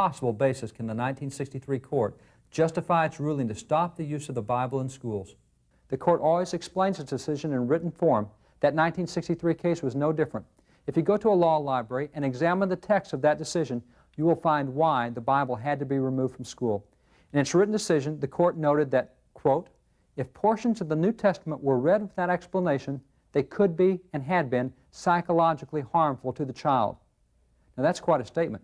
possible basis can the 1963 court justify its ruling to stop the use of the Bible in schools. The court always explains its decision in written form. That 1963 case was no different. If you go to a law library and examine the text of that decision, you will find why the Bible had to be removed from school. In its written decision, the court noted that, quote, if portions of the New Testament were read without explanation, they could be and had been psychologically harmful to the child. Now that's quite a statement.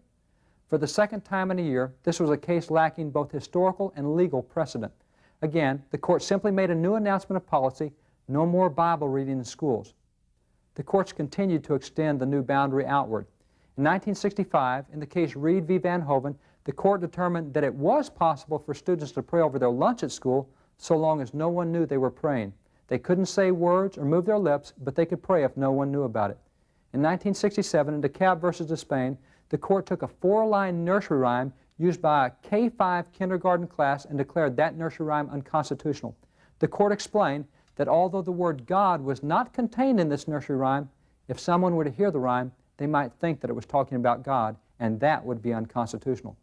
For the second time in a year, this was a case lacking both historical and legal precedent. Again, the court simply made a new announcement of policy: no more Bible reading in schools. The courts continued to extend the new boundary outward. In 1965, in the case Reed v. Van Hoven, the court determined that it was possible for students to pray over their lunch at school so long as no one knew they were praying. They couldn't say words or move their lips, but they could pray if no one knew about it. In 1967, in DeKalb v. Despain, the court took a 4-line nursery rhyme used by a K-5 kindergarten class and declared that nursery rhyme unconstitutional. The court explained that although the word God was not contained in this nursery rhyme, if someone were to hear the rhyme, they might think that it was talking about God, and that would be unconstitutional.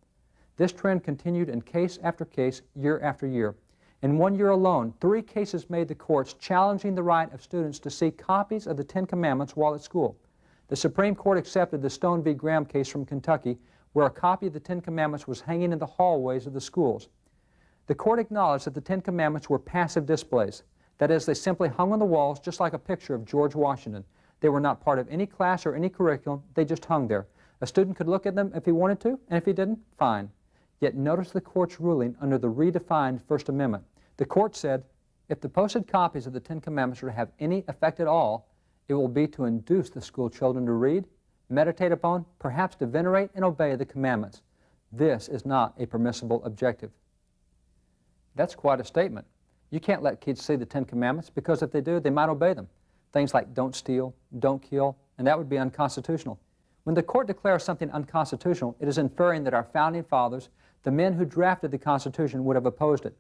This trend continued in case after case, year after year. In 1 year alone, 3 cases made the courts challenging the right of students to see copies of the Ten Commandments while at school. The Supreme Court accepted the Stone v. Graham case from Kentucky, where a copy of the Ten Commandments was hanging in the hallways of the schools. The court acknowledged that the Ten Commandments were passive displays. That is, they simply hung on the walls just like a picture of George Washington. They were not part of any class or any curriculum. They just hung there. A student could look at them if he wanted to, and if he didn't, fine. Yet notice the court's ruling under the redefined First Amendment. The court said, if the posted copies of the Ten Commandments are to have any effect at all, it will be to induce the school children to read, meditate upon, perhaps to venerate and obey the commandments. This is not a permissible objective. That's quite a statement. You can't let kids see the Ten Commandments because if they do, they might obey them. Things like don't steal, don't kill, and that would be unconstitutional. When the court declares something unconstitutional, it is inferring that our founding fathers, the men who drafted the Constitution, would have opposed it.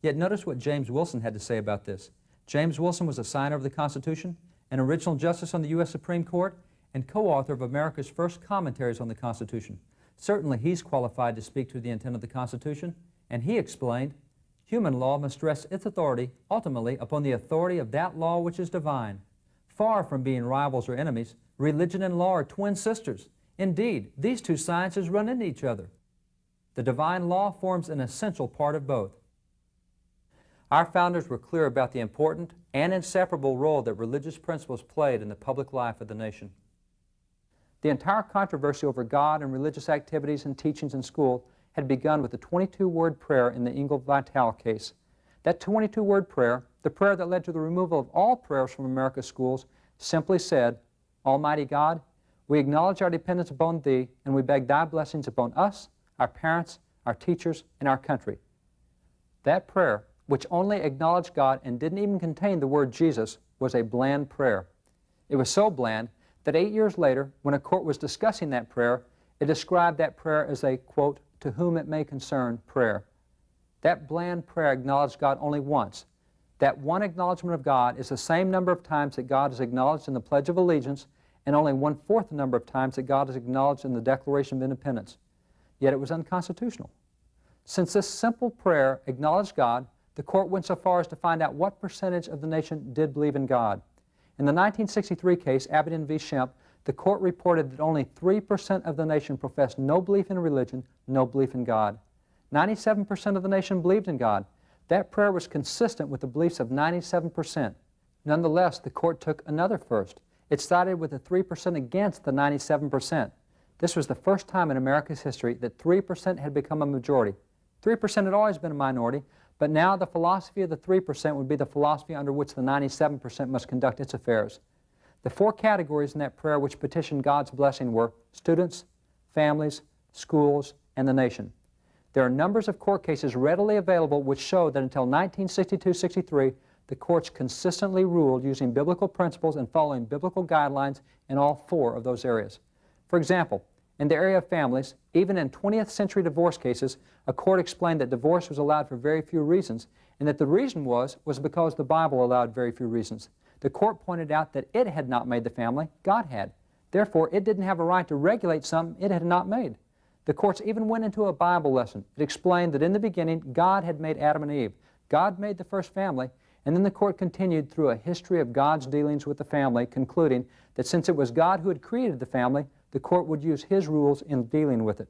Yet notice what James Wilson had to say about this. James Wilson was a signer of the Constitution, an original justice on the U.S. Supreme Court, and co-author of America's first commentaries on the Constitution. Certainly he's qualified to speak to the intent of the Constitution, and he explained, human law must rest its authority ultimately upon the authority of that law which is divine. Far from being rivals or enemies, religion and law are twin sisters. Indeed, these two sciences run into each other. The divine law forms an essential part of both. Our founders were clear about the important and inseparable role that religious principles played in the public life of the nation. The entire controversy over God and religious activities and teachings in school had begun with the 22-word prayer in the Ingle Vitale case. That 22-word prayer, the prayer that led to the removal of all prayers from America's schools, simply said, Almighty God, we acknowledge our dependence upon Thee, and we beg Thy blessings upon us, our parents, our teachers, and our country. That prayer, which only acknowledged God and didn't even contain the word Jesus, was a bland prayer. It was so bland that 8 years later, when a court was discussing that prayer, it described that prayer as a, quote, to whom it may concern prayer. That bland prayer acknowledged God only once. That one acknowledgement of God is the same number of times that God is acknowledged in the Pledge of Allegiance and only 1/4 the number of times that God is acknowledged in the Declaration of Independence. Yet it was unconstitutional. Since this simple prayer acknowledged God, the court went so far as to find out what percentage of the nation did believe in God. In the 1963 case, Abedin v. Shemp, the court reported that only 3% of the nation professed no belief in religion, no belief in God. 97% of the nation believed in God. That prayer was consistent with the beliefs of 97%. Nonetheless, the court took another first. It sided with the 3% against the 97%. This was the first time in America's history that 3% had become a majority. 3% had always been a minority, but now the philosophy of the 3% would be the philosophy under which the 97% must conduct its affairs. The 4 categories in that prayer which petitioned God's blessing were students, families, schools, and the nation. There are numbers of court cases readily available which show that until 1962-63, the courts consistently ruled using biblical principles and following biblical guidelines in all 4 of those areas. For example, in the area of families, even in 20th century divorce cases, a court explained that divorce was allowed for very few reasons, and that the reason was because the Bible allowed very few reasons. The court pointed out that it had not made the family, God had. Therefore, it didn't have a right to regulate something it had not made. The courts even went into a Bible lesson. It explained that in the beginning, God had made Adam and Eve. God made the first family, and then the court continued through a history of God's dealings with the family, concluding that since it was God who had created the family, the court would use His rules in dealing with it.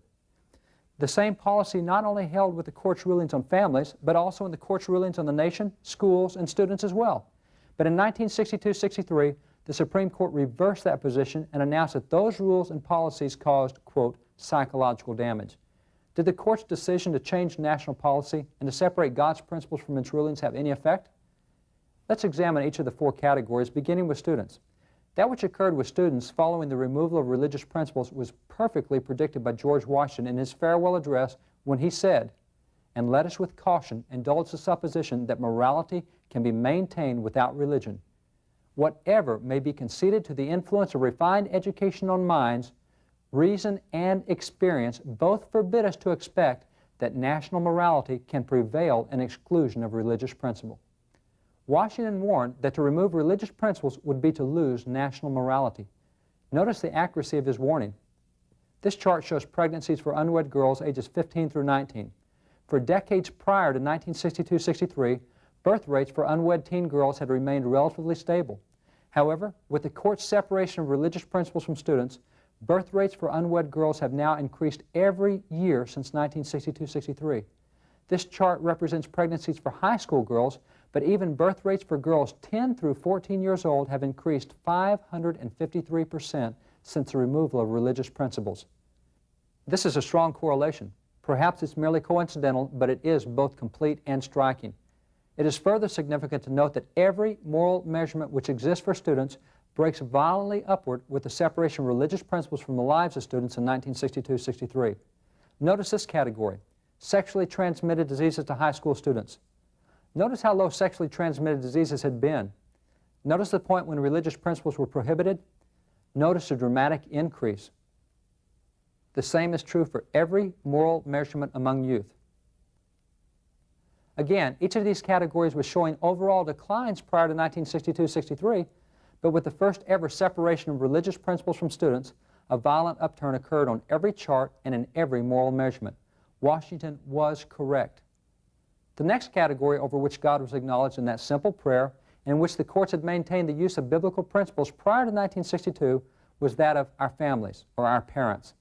The same policy not only held with the court's rulings on families, but also in the court's rulings on the nation, schools, and students as well. But in 1962-63, the Supreme Court reversed that position and announced that those rules and policies caused, quote, psychological damage. Did the court's decision to change national policy and to separate God's principles from its rulings have any effect? Let's examine each of the four categories, beginning with students. That which occurred with students following the removal of religious principles was perfectly predicted by George Washington in his farewell address when he said, "And let us with caution indulge the supposition that morality can be maintained without religion. Whatever may be conceded to the influence of refined education on minds, reason and experience both forbid us to expect that national morality can prevail in exclusion of religious principle." Washington warned that to remove religious principles would be to lose national morality. Notice the accuracy of his warning. This chart shows pregnancies for unwed girls ages 15 through 19. For decades prior to 1962-63, birth rates for unwed teen girls had remained relatively stable. However, with the court's separation of religious principles from students, birth rates for unwed girls have now increased every year since 1962-63. This chart represents pregnancies for high school girls, but even birth rates for girls 10 through 14 years old have increased 553% since the removal of religious principles. This is a strong correlation. Perhaps it's merely coincidental, but it is both complete and striking. It is further significant to note that every moral measurement which exists for students breaks violently upward with the separation of religious principles from the lives of students in 1962-63. Notice this category: sexually transmitted diseases to high school students. Notice how low sexually transmitted diseases had been. Notice the point when religious principles were prohibited. Notice a dramatic increase. The same is true for every moral measurement among youth. Again, each of these categories was showing overall declines prior to 1962-63, but with the first ever separation of religious principles from students, a violent upturn occurred on every chart and in every moral measurement. Washington was correct. The next category over which God was acknowledged in that simple prayer, in which the courts had maintained the use of biblical principles prior to 1962, was that of our families, or our parents.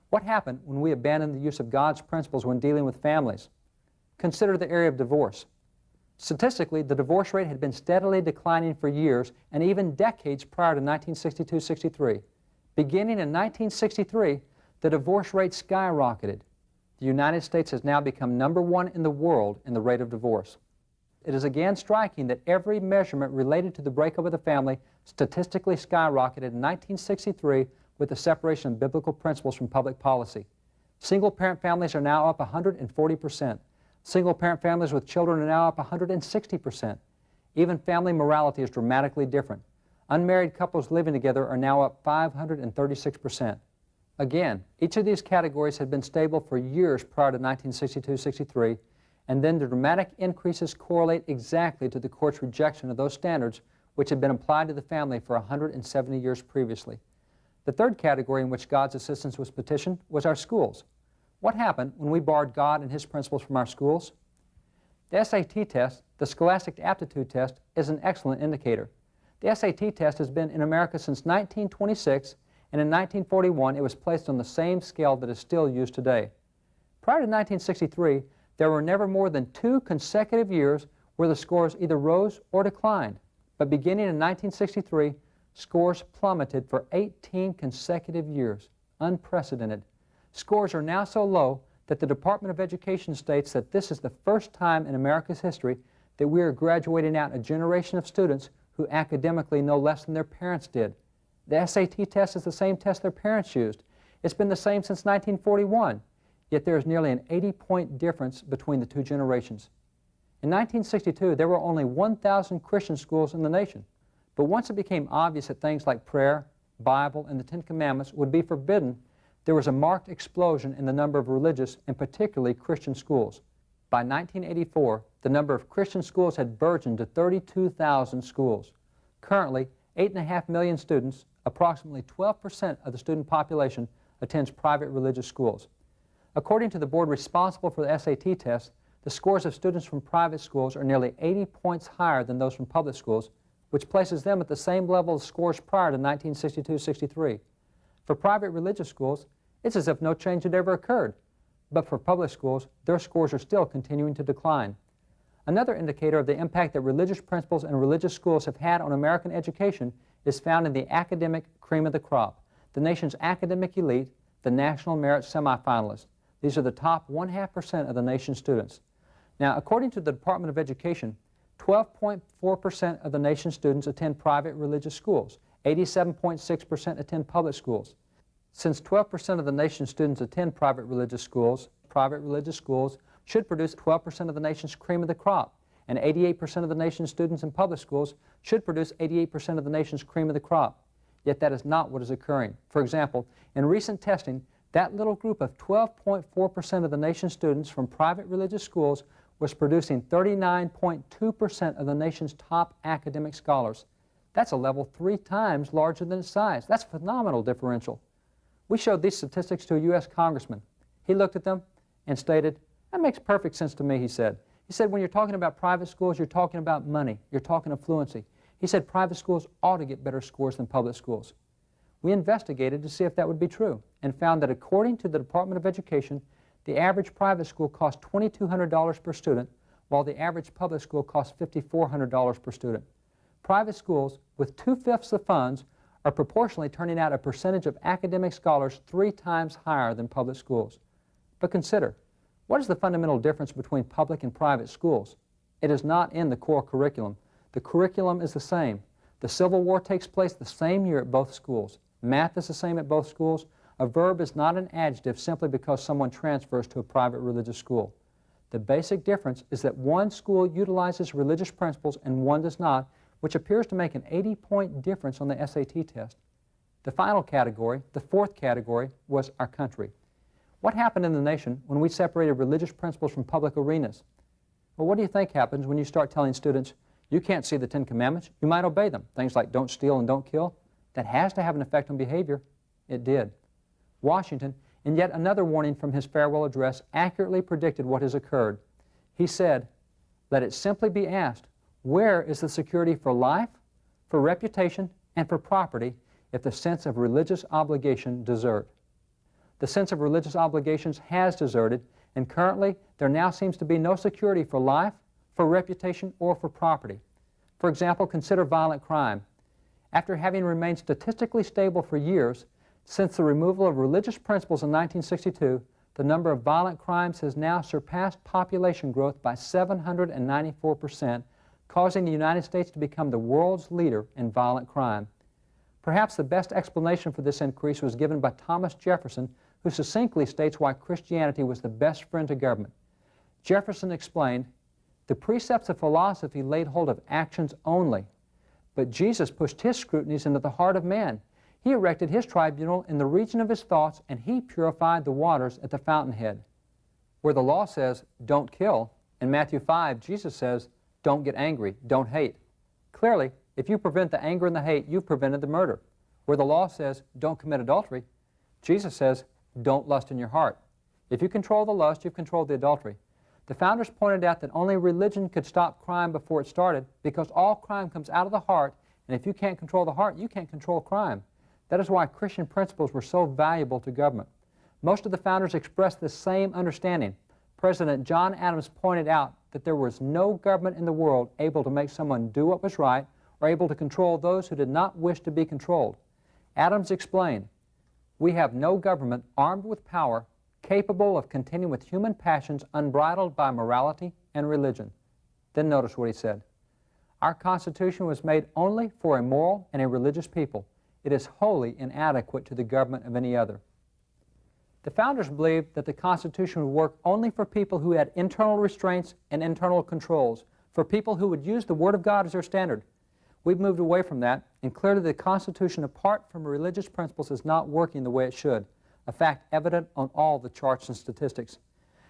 What happened when we abandoned the use of God's principles when dealing with families? Consider the area of divorce. Statistically, the divorce rate had been steadily declining for years and even decades prior to 1962-63. Beginning in 1963, the divorce rate skyrocketed. The United States has now become #1 in the world in the rate of divorce. It is again striking that every measurement related to the breakup of the family statistically skyrocketed in 1963 with the separation of biblical principles from public policy. Single-parent families are now up 140%. Single-parent families with children are now up 160%. Even family morality is dramatically different. Unmarried couples living together are now up 536%. Again, each of these categories had been stable for years prior to 1962-63, and then the dramatic increases correlate exactly to the court's rejection of those standards which had been applied to the family for 170 years previously. The third category in which God's assistance was petitioned was our schools. What happened when we barred God and His principles from our schools? The SAT test, the Scholastic Aptitude Test, is an excellent indicator. The SAT test has been in America since 1926, and in 1941 it was placed on the same scale that is still used today. Prior to 1963, there were never more than 2 consecutive years where the scores either rose or declined. But beginning in 1963, scores plummeted for 18 consecutive years. Unprecedented. Scores are now so low that the Department of Education states that this is the first time in America's history that we are graduating out a generation of students who academically know less than their parents did. The SAT test is the same test their parents used. It's been the same since 1941, yet there is nearly an 80-point difference between the two generations. In 1962, there were only 1,000 Christian schools in the nation, but once it became obvious that things like prayer, Bible, and the Ten Commandments would be forbidden, there was a marked explosion in the number of religious and particularly Christian schools. By 1984, the number of Christian schools had burgeoned to 32,000 schools. Currently, 8.5 million students, approximately 12% of the student population, attends private religious schools. According to the board responsible for the SAT test, the scores of students from private schools are nearly 80 points higher than those from public schools, which places them at the same level of scores prior to 1962-63. For private religious schools, it's as if no change had ever occurred. But for public schools, their scores are still continuing to decline. Another indicator of the impact that religious principles and religious schools have had on American education is found in the academic cream of the crop, the nation's academic elite, the National Merit Semifinalists. These are the top 0.5% of the nation's students. Now, according to the Department of Education, 12.4% of the nation's students attend private religious schools. 87.6% attend public schools. Since 12% of the nation's students attend private religious schools should produce 12% of the nation's cream of the crop, and 88% of the nation's students in public schools should produce 88% of the nation's cream of the crop. Yet that is not what is occurring. For example, in recent testing, that little group of 12.4% of the nation's students from private religious schools was producing 39.2% of the nation's top academic scholars. That's a level 3 times larger than its size. That's a phenomenal differential. We showed these statistics to a U.S. congressman. He looked at them and stated, "That makes perfect sense to me," he said. He said, "When you're talking about private schools, you're talking about money. You're talking affluency." He said private schools ought to get better scores than public schools. We investigated to see if that would be true and found that according to the Department of Education, the average private school costs $2,200 per student, while the average public school costs $5,400 per student. Private schools, with 2/5 the funds, are proportionally turning out a percentage of academic scholars 3 times higher than public schools. But consider, what is the fundamental difference between public and private schools? It is not in the core curriculum. The curriculum is the same. The Civil War takes place the same year at both schools. Math is the same at both schools. A verb is not an adjective simply because someone transfers to a private religious school. The basic difference is that one school utilizes religious principles and one does not, which appears to make an 80-point difference on the SAT test. The final category, the fourth category, was our country. What happened in the nation when we separated religious principles from public arenas? Well, what do you think happens when you start telling students, you can't see the 10 Commandments, you might obey them? Things like don't steal and don't kill. That has to have an effect on behavior. It did. Washington, in yet another warning from his farewell address, accurately predicted what has occurred. He said, "Let it simply be asked, where is the security for life, for reputation, and for property if the sense of religious obligation desert?" The sense of religious obligations has deserted, and currently there now seems to be no security for life, for reputation, or for property. For example, consider violent crime. After having remained statistically stable for years, since the removal of religious principles in 1962, the number of violent crimes has now surpassed population growth by 794%, causing the United States to become the world's leader in violent crime. Perhaps the best explanation for this increase was given by Thomas Jefferson, who succinctly states why Christianity was the best friend to government. Jefferson explained, "The precepts of philosophy laid hold of actions only, but Jesus pushed his scrutinies into the heart of man. He erected his tribunal in the region of his thoughts, and he purified the waters at the fountainhead." Where the law says, "Don't kill," in Matthew 5, Jesus says, "Don't get angry, don't hate." Clearly, if you prevent the anger and the hate, you've prevented the murder. Where the law says, "Don't commit adultery," Jesus says, "Don't lust in your heart." If you control the lust, you've controlled the adultery. The founders pointed out that only religion could stop crime before it started because all crime comes out of the heart, and if you can't control the heart, you can't control crime. That is why Christian principles were so valuable to government. Most of the founders expressed the same understanding. President John Adams pointed out that there was no government in the world able to make someone do what was right or able to control those who did not wish to be controlled. Adams explained, "We have no government armed with power capable of contending with human passions unbridled by morality and religion." Then notice what he said. "Our Constitution was made only for a moral and a religious people. It is wholly inadequate to the government of any other." The founders believed that the Constitution would work only for people who had internal restraints and internal controls, for people who would use the Word of God as their standard. We've moved away from that, and clearly the Constitution, apart from religious principles, is not working the way it should, a fact evident on all the charts and statistics.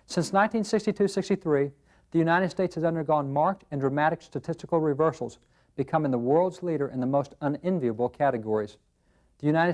Since 1962-63, the United States has undergone marked and dramatic statistical reversals, becoming the world's leader in the most unenviable categories. The United